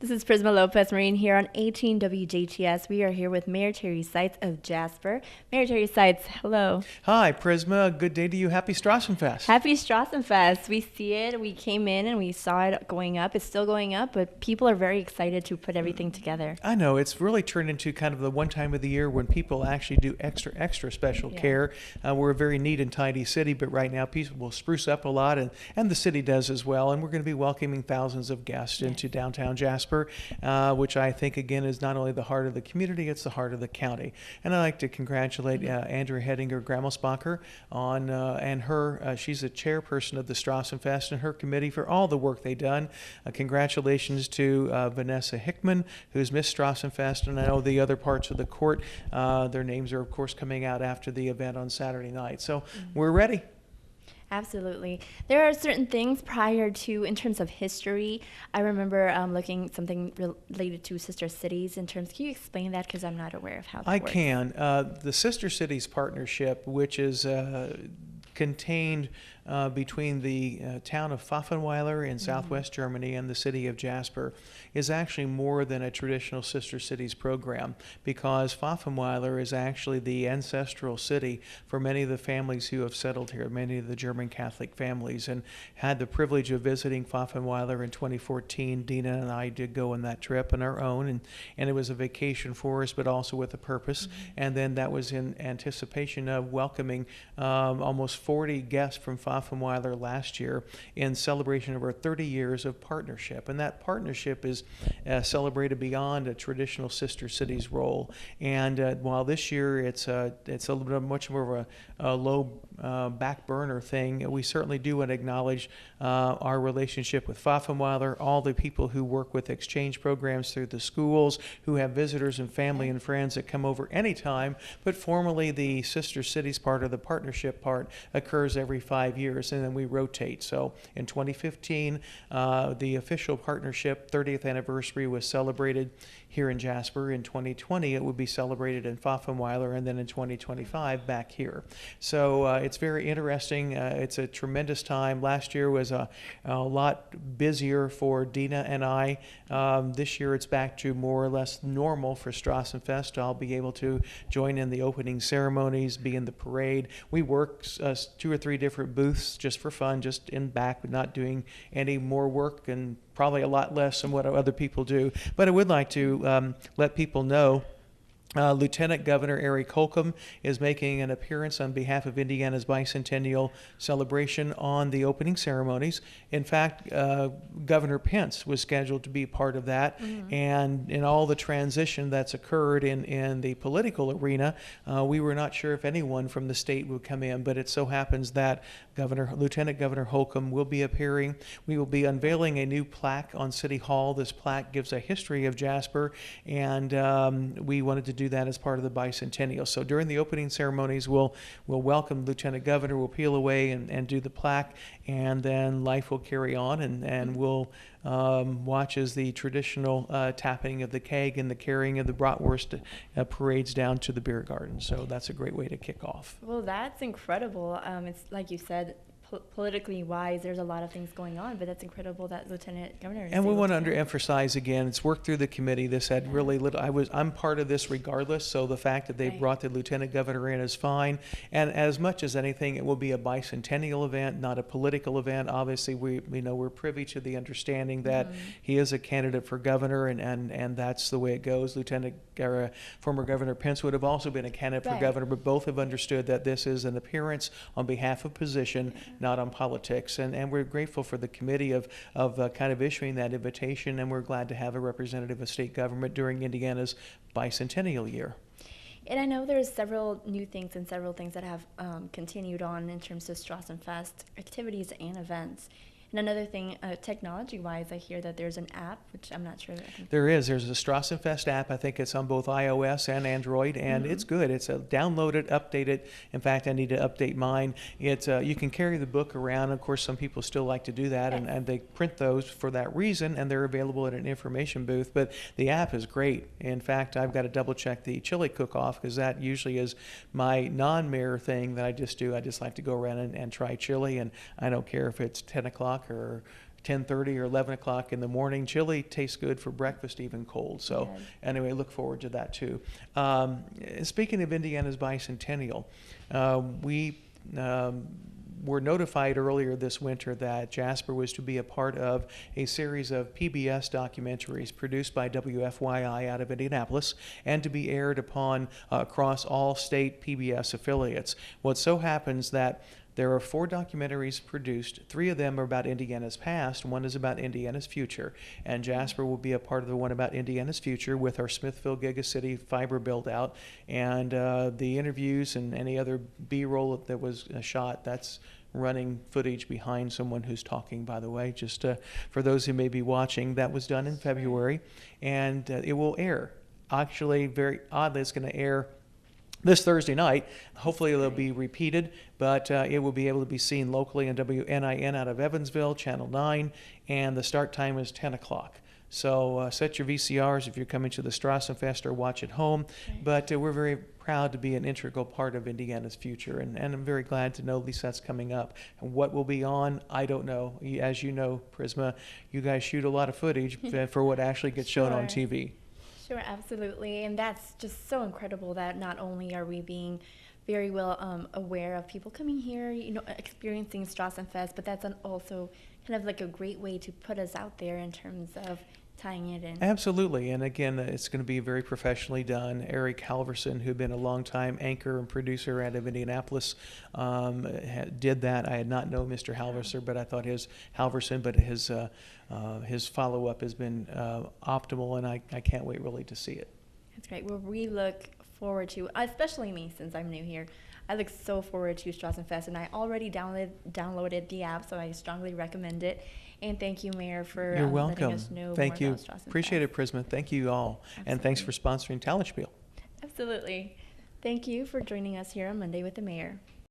This is Prisma Lopez-Marin here on 18 WJTS. We are here with Mayor Terry Seitz of Jasper. Mayor Terry Seitz, hello. Hi, Prisma. Good day to you. Happy Strassenfest. Happy Strassenfest. We see it. We came in and we saw it going up. It's still going up, but people are very excited to put everything together. I know. It's really turned into kind of the one time of the year when people actually do extra special care. We're a very neat and tidy city, but right now people will spruce up a lot, and the city does as well. And we're going to be welcoming thousands of guests into downtown Jasper. Which I think, again, is not only the heart of the community, it's the heart of the county. And I'd like to congratulate Andrea Hedinger-Grammelsbacher on, and her, she's a chairperson of the Strassenfest and her committee for all the work they've done. Congratulations to Vanessa Hickman, who's Miss Strassenfest, and I know the other parts of the court, their names are, of course, coming out after the event on Saturday night. So we're ready. Absolutely. There are certain things prior to, in terms of history. I remember looking something related to sister cities in terms. Can you explain that? Because I'm not aware of how that works. I can. The Sister Cities Partnership, which is contained between the town of Pfaffenweiler in southwest Germany and the city of Jasper, is actually more than a traditional Sister Cities program, because Pfaffenweiler is actually the ancestral city for many of the families who have settled here, many of the German Catholic families, and had the privilege of visiting Pfaffenweiler in 2014. Dina and I did go on that trip on our own, and it was a vacation for us, but also with a purpose. And then that was in anticipation of welcoming almost 40 guests from Pfaffenweiler last year in celebration of our 30 years of partnership. And that partnership is celebrated beyond a traditional Sister Cities role. And while this year it's a little bit much more of a low back burner thing, we certainly do want to acknowledge our relationship with Pfaffenweiler, all the people who work with exchange programs through the schools, who have visitors and family and friends that come over anytime. But formally, the Sister Cities part, or the partnership part, occurs every 5 years, and then we rotate. So in 2015, the official partnership 30th anniversary was celebrated here in Jasper. In 2020, it would be celebrated in Pfaffenweiler, and then in 2025 back here. So it's very interesting. It's a tremendous time. Last year was a lot busier for Dina and I. This year it's back to more or less normal for Strassenfest. I'll be able to join in the opening ceremonies, be in the parade. We work 2 or 3 different booths just for fun, just in back, not doing any more work, and probably a lot less than what other people do. But I would like to let people know Lieutenant Governor Eric Holcomb is making an appearance on behalf of Indiana's bicentennial celebration on the opening ceremonies. In fact, Governor Pence was scheduled to be part of that, and in all the transition that's occurred in the political arena, we were not sure if anyone from the state would come in, but it so happens that Lieutenant Governor Holcomb will be appearing. We will be unveiling a new plaque on City Hall. This plaque gives a history of Jasper, and we wanted to do that as part of the bicentennial. So during the opening ceremonies, we'll welcome Lieutenant Governor, we'll peel away and do the plaque, and then life will carry on, and we'll watch as the traditional tapping of the keg and the carrying of the bratwurst parades down to the beer garden. So that's a great way to kick off. Well, that's incredible. It's like you said, politically wise, there's a lot of things going on, but that's incredible that Lieutenant Governor is. And we want to underemphasize again, it's worked through the committee. This had really little. I'm part of this regardless, so the fact that they brought the Lieutenant Governor in is fine. And as much as anything, it will be a bicentennial event, not a political event. Obviously, we're privy to the understanding that he is a candidate for governor, and that's the way it goes. Former Governor Pence would have also been a candidate for governor, but both have understood that this is an appearance on behalf of position, not on politics. And we're grateful for the committee of kind of issuing that invitation, and we're glad to have a representative of state government during Indiana's bicentennial year. And I know there's several new things and several things that have continued on in terms of Strassenfest activities and events. And another thing, technology-wise, I hear that there's an app, which I'm not sure. There's a Strassenfest app. I think it's on both iOS and Android, and it's good. It's a download it, update it. In fact, I need to update mine. It's you can carry the book around. Of course, some people still like to do that, and they print those for that reason, and they're available at an information booth. But the app is great. In fact, I've got to double-check the chili cook-off, because that usually is my non-mayor thing that I just do. I just like to go around and try chili, and I don't care if it's 10 o'clock or 10:30 or 11 o'clock in the morning. Chili tastes good for breakfast, even cold. So Yes. anyway, look forward to that too. Speaking of Indiana's bicentennial, we were notified earlier this winter that Jasper was to be a part of a series of PBS documentaries produced by WFYI out of Indianapolis and to be aired upon across all state PBS affiliates. Well, it so happens that there are 4 documentaries produced. 3 of them are about Indiana's past. 1 is about Indiana's future. And Jasper will be a part of the one about Indiana's future with our Smithville Gigacity fiber build out. And the interviews and any other B-roll that was shot, that's running footage behind someone who's talking, by the way, just for those who may be watching. That was done in February. And it will air. Actually, very oddly, it's going to air this Thursday night. Hopefully it'll be repeated, but it will be able to be seen locally on WNIN out of Evansville, Channel 9, and the start time is 10 o'clock. So set your VCRs if you're coming to the Strassenfest or watch at home. Right. But we're very proud to be an integral part of Indiana's future, and I'm very glad to know at least that's coming up. And what will be on, I don't know. As you know, Prisma, you guys shoot a lot of footage for what actually gets shown on Sure. TV. Sure, absolutely. And that's just so incredible that not only are we being very well aware of people coming here, experiencing Strassenfest, but that's also kind of like a great way to put us out there in terms of tying it in. Absolutely. And again, it's going to be very professionally done. Eric Halverson, who'd been a longtime anchor and producer out of Indianapolis, did that. I had not known Mr. Halverson, but I thought his follow-up has been optimal, and I can't wait really to see it. That's great. Well, we look forward to, especially me since I'm new here, I look so forward to Strassenfest, and I already downloaded the app, so I strongly recommend it. And thank you, Mayor, for You're letting welcome. us know Thank more you. about Strassenfest. Appreciate it, Prisma. Thank you all. And thanks for Absolutely. sponsoring Talent Spiel. Absolutely. Thank you for joining us here on Monday with the Mayor.